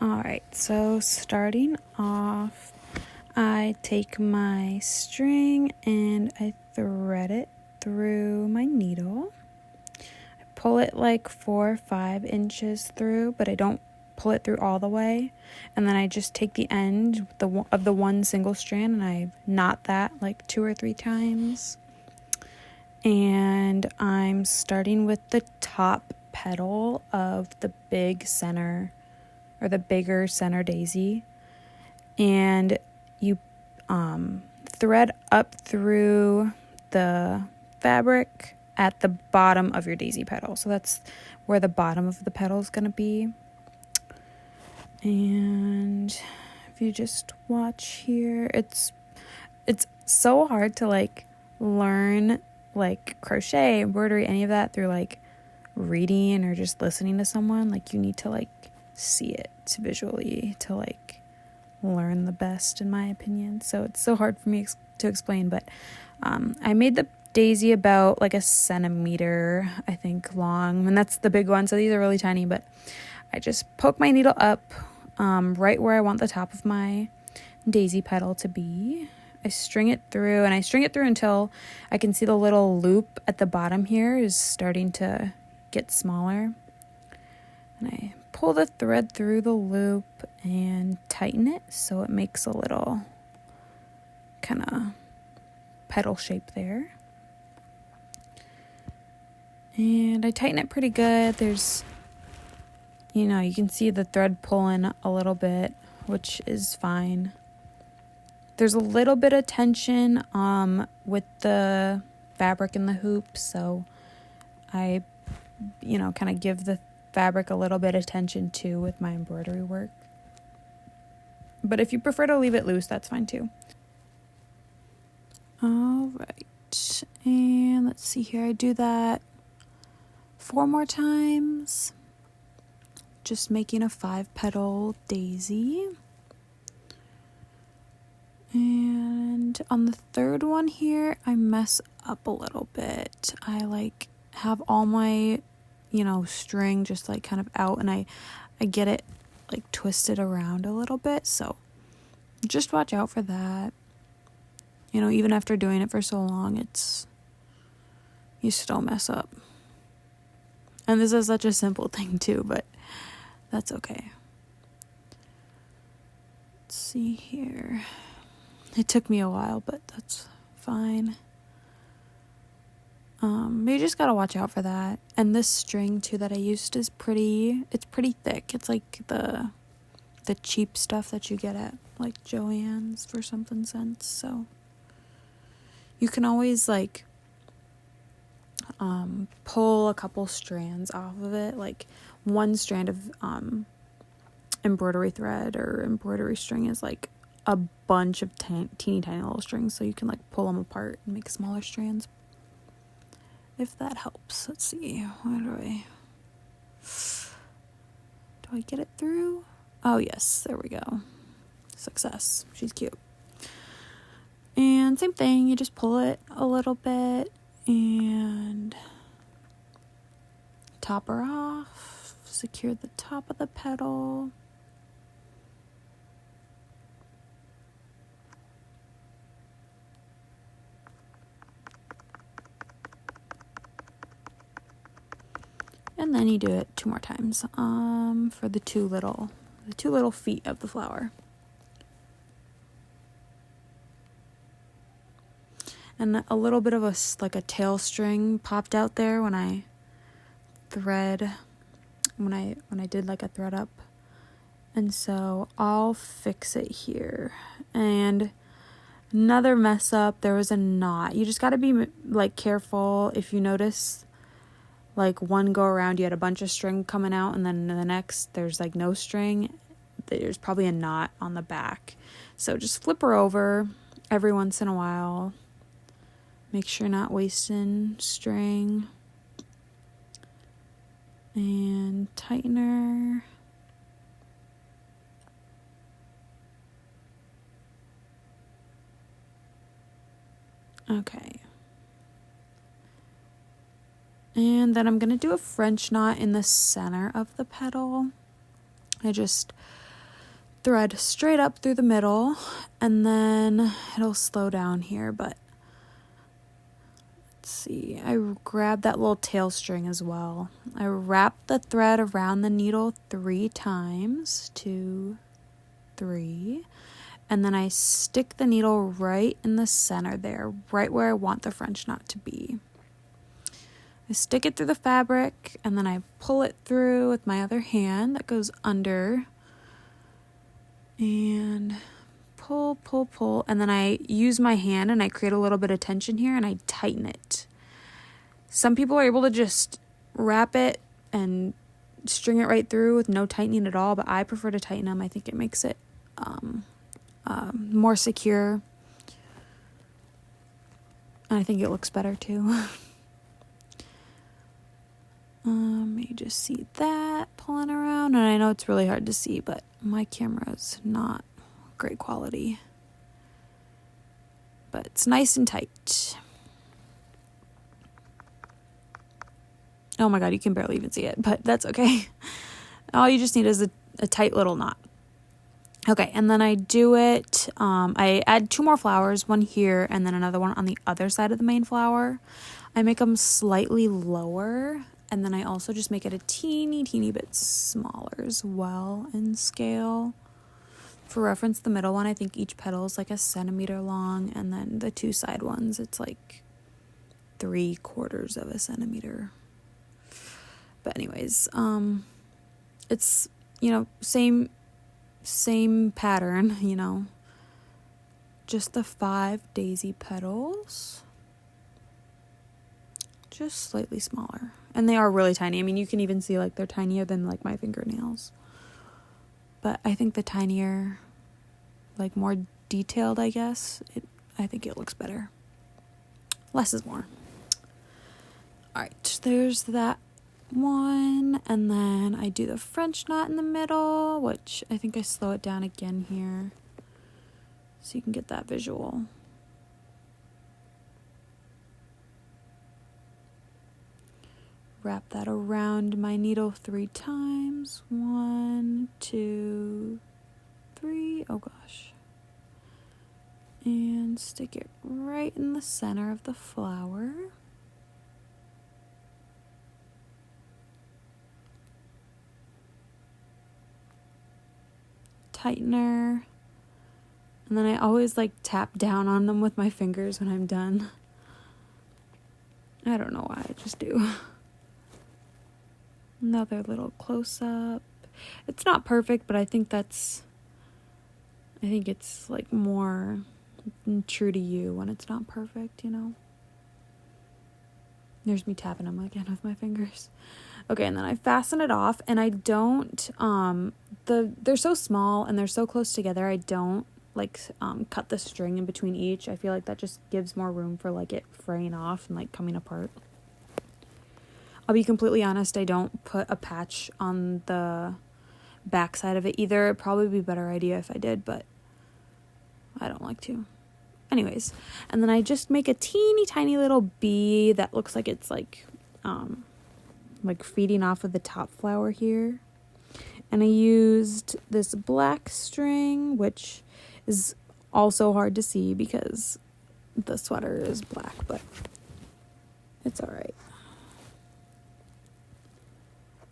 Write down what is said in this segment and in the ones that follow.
Alright, so starting off, I take my string and I thread it through my needle. I pull it like 4 or 5 inches through, but I don't pull it through all the way. And then I just take the end of the one single strand and I knot that like 2 or 3 times. And I'm starting with the top petal of the big center, or the bigger center daisy, and you thread up through the fabric at the bottom of your daisy petal. So that's where the bottom of the petal is going to be. And if you just watch here, it's so hard to like learn like crochet, embroidery, any of that through like reading or just listening to someone. Like you need to like see it visually to like learn the best, in my opinion. So it's so hard for me to explain, but I made the daisy about like 1 centimeter, I think, long, and that's the big one. So these are really tiny, but I just poke my needle up right where I want the top of my daisy petal to be. I string it through, and I string it through until I can see the little loop at the bottom here is starting to get smaller. And I pull the thread through the loop and tighten it so it makes a little kind of petal shape there. And I tighten it pretty good. There's, you can see the thread pulling a little bit, which is fine. There's a little bit of tension with the fabric and the hoop, so I, kind of give the fabric a little bit of tension too with my embroidery work. But if you prefer to leave it loose, that's fine too. All right, and let's see here. I do that 4 more times, just making a 5-petal daisy. And on the third one here, I mess up a little bit. I like have all my, string just like kind of out, and I get it like twisted around a little bit. So just watch out for that. Even after doing it for so long, you still mess up. And this is such a simple thing too, but that's okay. Let's see here. It took me a while, but that's fine. You just gotta watch out for that. And this string too that I used is pretty thick. It's like the cheap stuff that you get at like Joann's for something cents. So you can always like pull a couple strands off of it. Like one strand of embroidery thread or embroidery string is like a bunch of teeny tiny little strings, so you can like pull them apart and make smaller strands, if that helps. Let's see, where do I get it through? Oh yes, there we go. Success. She's cute. And same thing, you just pull it a little bit and top her off, secure the top of the petal. And then you do it 2 more times for the two little feet of the flower. And a little bit of a tail string popped out there when I did like a thread up. And so I'll fix it here. And another mess up, there was a knot. You just got to be like careful. If you notice like one go around you had a bunch of string coming out, and then the next there's like no string, there's probably a knot on the back. So just flip her over every once in a while. Make sure you're not wasting string. And tighten her. Okay. And then I'm going to do a French knot in the center of the petal. I just thread straight up through the middle, and then it'll slow down here, but let's see, I grab that little tail string as well. I wrap the thread around the needle 3 times, 2, 3, and then I stick the needle right in the center there, right where I want the French knot to be. I stick it through the fabric, and then I pull it through with my other hand that goes under, and pull, pull, pull, and then I use my hand and I create a little bit of tension here and I tighten it. Some people are able to just wrap it and string it right through with no tightening at all, but I prefer to tighten them. I think it makes it more secure, and I think it looks better too. You just see that pulling around, and I know it's really hard to see, but my camera's not great quality, but it's nice and tight. Oh my god, you can barely even see it, but that's okay. All you just need is a tight little knot. Okay, and then I do it, I add 2 more flowers, one here and then another one on the other side of the main flower. I make them slightly lower, and then I also just make it a teeny bit smaller as well in scale. For reference, the middle one, I think each petal is like 1 centimeter long, and then the 2 side ones, it's like 3/4 of a centimeter. But anyways, it's, you know, same pattern, you know, just the 5 daisy petals, just slightly smaller, and they are really tiny. I mean, you can even see like they're tinier than like my fingernails, but I think the tinier, like more detailed, I guess, I think it looks better. Less is more. All right, there's that one, and then I do the French knot in the middle, which I think I slow it down again here so you can get that visual. Wrap that around my needle 3 times. 1, 2, 3. Oh gosh. And stick it right in the center of the flower. Tightener, and then I always like tap down on them with my fingers when I'm done. I don't know why, I just do. Another little close-up. It's not perfect, but I think it's like more true to you when it's not perfect, you know. There's me tapping them again with my fingers. Okay, and then I fasten it off, and I don't, they're so small and they're so close together, I don't like cut the string in between each. I feel like that just gives more room for like it fraying off and like coming apart. I'll be completely honest, I don't put a patch on the back side of it either. It'd probably be a better idea if I did, but I don't like to. Anyways, and then I just make a teeny tiny little bee that looks like it's like feeding off of the top flower here. And I used this black string, which is also hard to see because the sweater is black, but it's all right.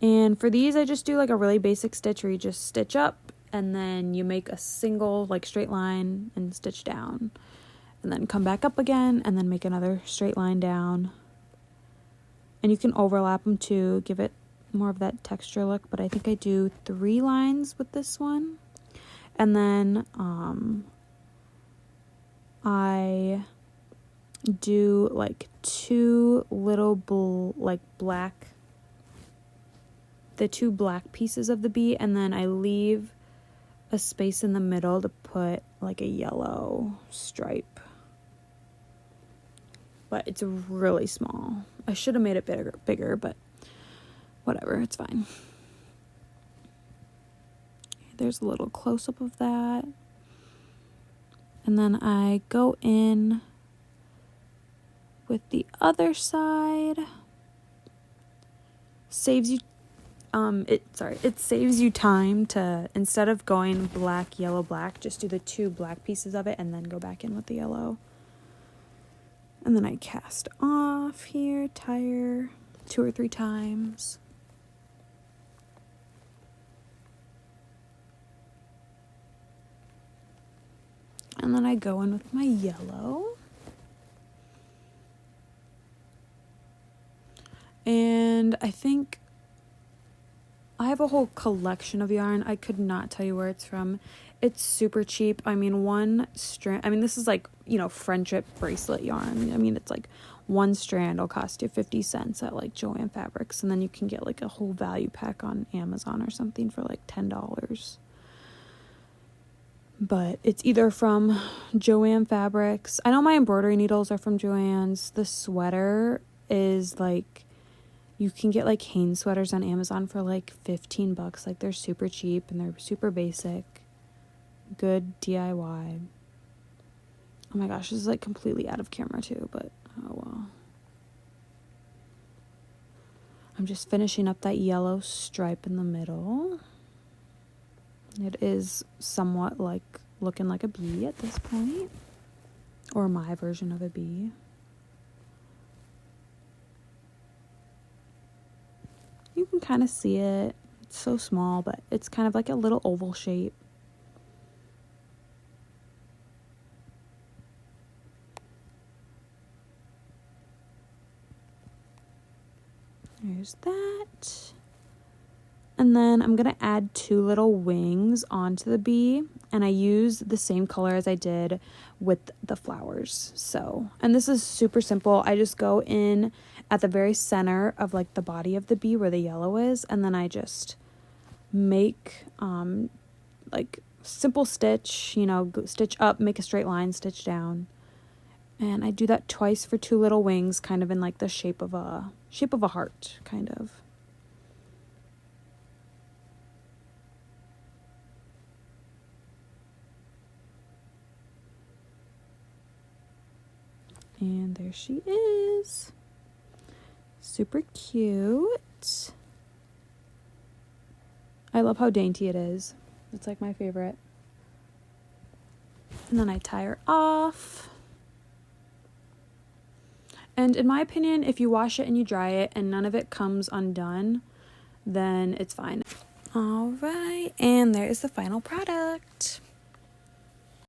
And for these, I just do like a really basic stitch where you just stitch up and then you make a single like straight line and stitch down, and then come back up again and then make another straight line down. And you can overlap them too, give it more of that texture look, but I think I do 3 lines with this one. And then I do like 2 little black, the 2 black pieces of the bee, and then I leave a space in the middle to put like a yellow stripe. But it's really small. I should have made it bigger, but whatever, it's fine. There's a little close-up of that. And then I go in with the other side. Saves you it saves you time to, instead of going black, yellow, black, just do the 2 black pieces of it and then go back in with the yellow. And then I cast off here, tire 2 or 3 times. And then I go in with my yellow. And I think I have a whole collection of yarn. I could not tell you where it's from. It's super cheap. I mean, one strand, I mean, this is like, you know, friendship bracelet yarn. I mean, it's like one strand will cost you 50 cents at like Joann Fabrics. And then you can get like a whole value pack on Amazon or something for like $10. But it's either from Joann Fabrics. I know my embroidery needles are from Joann's. The sweater is like, you can get like Hanes sweaters on Amazon for like $15. Like, they're super cheap and they're super basic. Good DIY. Oh my gosh, this is like completely out of camera too, but oh well. I'm just finishing up that yellow stripe in the middle. It is somewhat like looking like a bee at this point, or my version of a bee. You can kind of see it. It's so small, but it's kind of like a little oval shape. There's that. And then I'm going to add 2 little wings onto the bee. And I use the same color as I did with the flowers. So, and this is super simple. I just go in at the very center of like the body of the bee where the yellow is. And then I just make like simple stitch, you know, stitch up, make a straight line, stitch down. And I do that twice for 2 little wings, kind of in like the shape of a heart, kind of. And there she is. Super cute. I love how dainty it is. It's like my favorite. And then I tie her off. And in my opinion, if you wash it and you dry it and none of it comes undone, then it's fine. All right, and there's the final product.